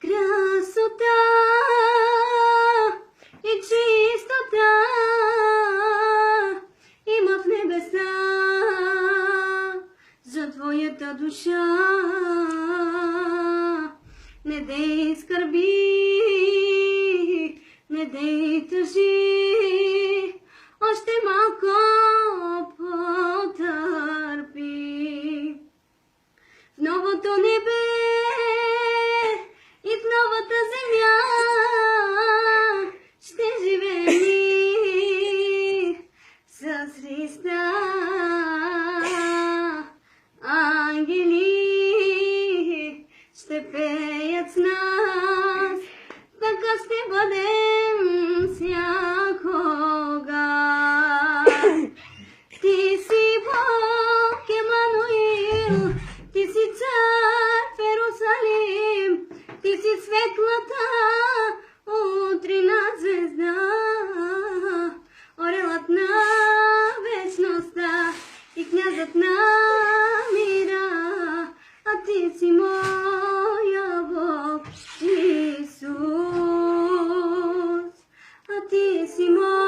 красота и чистота има в небеса за твоята душа. Не дей скърби, не дей тъжи, още малко потърпи. В новото небе и в новата земя ще живеем с Христа. Ангели ще пеят с нас, така ще бъдем всякога. Ти си Бог Емануил, ти си цар в Иерусалим, ти си светлата утрина звезда, орелът на вечността и князът на мира, а ти си моя Бог Исус, а ти си моя